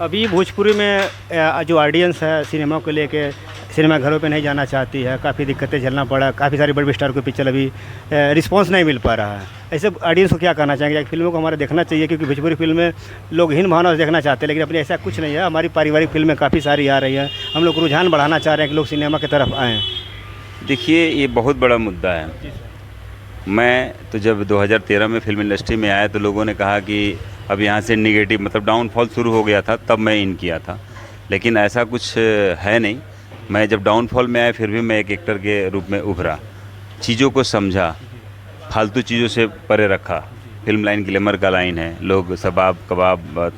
अभी भोजपुरी में जो ऑडियंस है सिनेमा को लेके सिनेमा घरों पे नहीं जाना चाहती है, काफ़ी दिक्कतें झेलना पड़ा, काफ़ी सारी बड़े स्टार को पिक्चर अभी रिस्पांस नहीं मिल पा रहा है। ऐसे ऑडियंस को क्या कहना चाहेंगे? फिल्मों को हमारा देखना चाहिए क्योंकि भोजपुरी फिल्में लोग हीन भावना से देखना चाहते हैं, लेकिन अपनी ऐसा कुछ नहीं है। हमारी पारिवारिक फिल्में काफ़ी सारी आ रही हैं, हम लोग रुझान बढ़ाना चाह रहे हैं कि लोग सिनेमा की तरफ आएँ। देखिए, ये बहुत बड़ा मुद्दा है। मैं तो जब 2013 में फिल्म इंडस्ट्री में आया तो लोगों ने कहा कि अब यहाँ से निगेटिव मतलब डाउनफॉल शुरू हो गया था, तब मैं इन किया था, लेकिन ऐसा कुछ है नहीं। मैं जब डाउनफॉल में आया फिर भी मैं एक एक्टर के रूप में उभरा, चीज़ों को समझा, फालतू चीज़ों से परे रखा। फिल्म लाइन ग्लैमर का लाइन है, लोग सबाब कबाब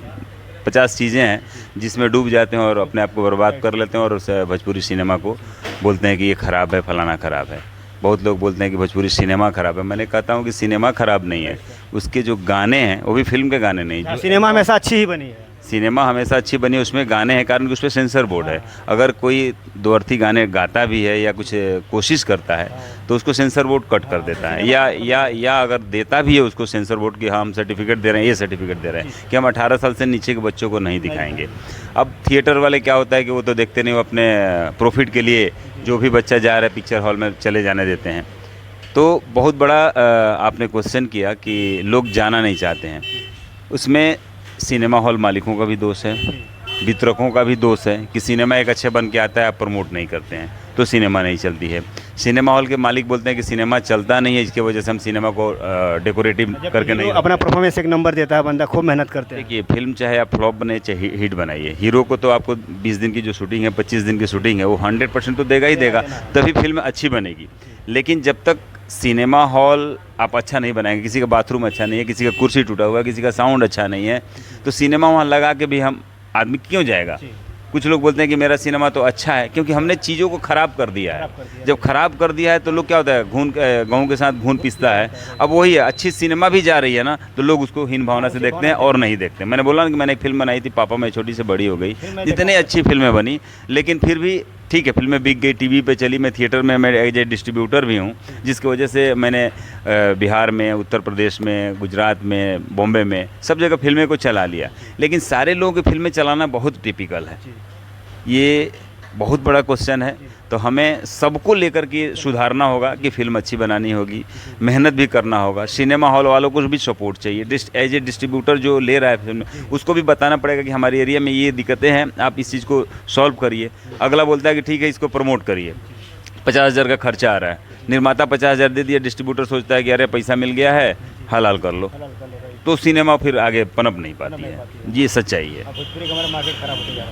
50 चीज़ें हैं जिसमें डूब जाते हैं और अपने आप को बर्बाद कर लेते हैं और उस भोजपुरी सिनेमा को बोलते हैं कि ये ख़राब है, फलाना ख़राब है। बहुत लोग बोलते हैं कि भोजपुरी सिनेमा ख़राब है। मैंने कहता हूँ कि सिनेमा ख़राब नहीं है, उसके जो गाने हैं वो भी फिल्म के गाने नहीं। जो सिनेमा हमेशा अच्छी ही बनी है, सिनेमा हमेशा अच्छी बनी है, उसमें गाने हैं, कारण कि उसमें सेंसर बोर्ड है। अगर कोई दो अर्थी गाने गाता भी है या कुछ कोशिश करता है तो उसको सेंसर बोर्ड कट कर देता है, या अगर देता भी है उसको सेंसर बोर्ड कि हम सर्टिफिकेट दे रहे हैं, ये सर्टिफिकेट दे रहे हैं कि हम 18 साल से नीचे के बच्चों को नहीं दिखाएंगे। अब थिएटर वाले क्या होता है कि वो तो देखते नहीं, वो अपने प्रॉफिट के लिए जो भी बच्चा जा रहा है पिक्चर हॉल में चले जाने देते हैं। तो बहुत बड़ा आपने क्वेश्चन किया कि लोग जाना नहीं चाहते हैं, उसमें सिनेमा हॉल मालिकों का भी दोष है, वितरकों का भी दोष है कि सिनेमा एक अच्छे बन के आता है, आप प्रमोट नहीं करते हैं तो सिनेमा नहीं चलती है। सिनेमा हॉल के मालिक बोलते हैं कि सिनेमा चलता नहीं है, इसकी वजह से हम सिनेमा को डेकोरेटिव करके नहीं अपना परफॉर्मेंस एक नंबर देता है, बंदा खूब मेहनत करते हैं। देखिए, फिल्म चाहे आप फ्लॉप बने चाहे हिट बनाइए, हीरो को तो आपको 20 दिन की जो शूटिंग है, 25 दिन की शूटिंग है, वो 100% तो देगा ही देगा, तभी फिल्म अच्छी बनेगी। लेकिन जब तक सिनेमा हॉल आप अच्छा नहीं बनाएंगे, किसी का बाथरूम अच्छा नहीं है, किसी का कुर्सी टूटा हुआ है, किसी का साउंड अच्छा नहीं है, तो सिनेमा वहाँ लगा के भी हम आदमी क्यों जाएगा? कुछ लोग बोलते हैं कि मेरा सिनेमा तो अच्छा है, क्योंकि हमने चीज़ों को ख़राब कर दिया है। जब ख़राब कर दिया है तो लोग क्या होता है, गेहूं के साथ घून पिसता है। अब वही है, अच्छी सिनेमा भी जा रही है ना, तो लोग उसको हीन भावना से देखते हैं और नहीं देखते। मैंने बोला ना कि मैंने एक फिल्म बनाई थी, पापा मैं छोटी से बड़ी हो गई, जितनी अच्छी फिल्में बनी, लेकिन फिर भी ठीक है, फिल्में बिक गई, टीवी पे चली। मैं थिएटर में मैं एज ए डिस्ट्रीब्यूटर भी हूँ, जिसकी वजह से मैंने बिहार में, उत्तर प्रदेश में, गुजरात में, बॉम्बे में सब जगह फिल्में को चला लिया। लेकिन सारे लोगों की फिल्में चलाना बहुत टिपिकल है, ये बहुत बड़ा क्वेश्चन है। तो हमें सबको लेकर के सुधारना होगा कि फिल्म अच्छी बनानी होगी, मेहनत भी करना होगा। सिनेमा हॉल वालों को भी सपोर्ट चाहिए, एज ए डिस्ट्रीब्यूटर जो ले रहा है फिल्म, उसको भी बताना पड़ेगा कि हमारे एरिया में ये दिक्कतें हैं, आप इस चीज़ को सॉल्व करिए। अगला बोलता है कि ठीक है इसको प्रमोट करिए, 50,000 का खर्चा आ रहा है, निर्माता 50,000 दे दिया, डिस्ट्रीब्यूटर सोचता है कि अरे पैसा मिल गया है, हलाल कर लो, तो सिनेमा फिर आगे पनप नहीं पाती है। ये सच्चाई है।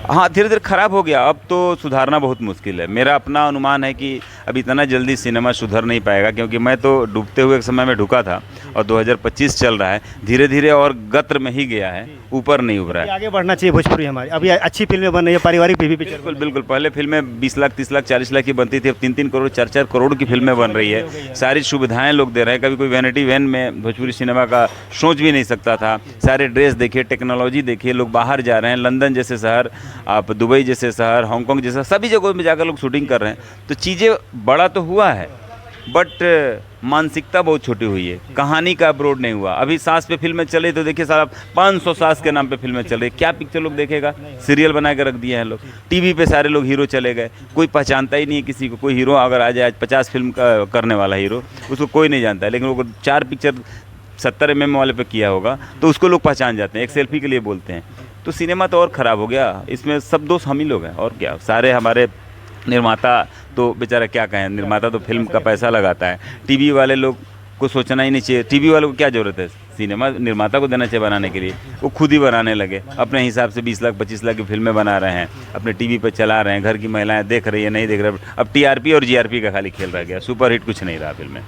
हाँ, धीरे धीरे ख़राब हो गया, अब तो सुधारना बहुत मुश्किल है। मेरा अपना अनुमान है कि अब इतना जल्दी सिनेमा सुधर नहीं पाएगा, क्योंकि मैं तो डूबते हुए एक समय में ढुका था और 2025 चल रहा है, धीरे धीरे और गत्र में ही गया है, ऊपर नहीं उभरा है। आगे बढ़ना चाहिए भोजपुरी हमारी, अभी अच्छी फिल्में बन रही है, पारिवारिक पिक्चर। बिल्कुल बिल्कुल, पहले फिल्में 20 लाख 30 लाख 40 लाख की बनती थी, अब 3-3 करोड़ 4-4 करोड़ की फिल्में बन रही है। सारी सुविधाएं लोग दे रहे हैं, कभी कोई वैनिटी वैन में भोजपुरी सिनेमा का सोच भी नहीं सकता था। सारे ड्रेस देखिए, टेक्नोलॉजी देखिए, लोग बाहर जा रहे हैं, लंदन जैसे शहर, आप दुबई जैसे शहर, हांगकांग जैसा, सभी जगहों में जाकर लोग शूटिंग कर रहे हैं। तो चीज़ें बड़ा तो हुआ है, बट मानसिकता बहुत छोटी हुई है, कहानी का अपलोड नहीं हुआ। अभी सास पे फिल्में चले तो देखिए साहब, 500 सास के नाम पे फिल्में चल रही, क्या पिक्चर लोग देखेगा? सीरियल बना के रख दिए हैं लोग। टीवी पे सारे लोग हीरो चले गए, कोई पहचानता ही नहीं है किसी को। कोई हीरो अगर आ जाए, आज 50 फिल्म का करने वाला हीरो, उसको कोई नहीं जानता है, लेकिन वो 4 पिक्चर 70 mm वाले पे किया होगा तो उसको लोग पहचान जाते हैं, एक सेल्फी के लिए बोलते हैं। तो सिनेमा तो और ख़राब हो गया, इसमें सब दोस्त हम ही लोग हैं और क्या। सारे हमारे निर्माता तो बेचारा क्या कहें, निर्माता तो फिल्म का पैसा लगाता है, टीवी वाले लोग को सोचना ही नहीं चाहिए। टीवी वालों को क्या ज़रूरत है, सिनेमा निर्माता को देना चाहिए बनाने के लिए। वो खुद ही बनाने लगे, अपने हिसाब से 20 लाख 25 लाख की फिल्में बना रहे हैं, अपने टीवी पे चला रहे हैं, घर की महिलाएं देख रही है, नहीं देख रहे। अब TRP और GRP का खाली खेल रह गया, सुपर हिट कुछ नहीं रहा फिल्में।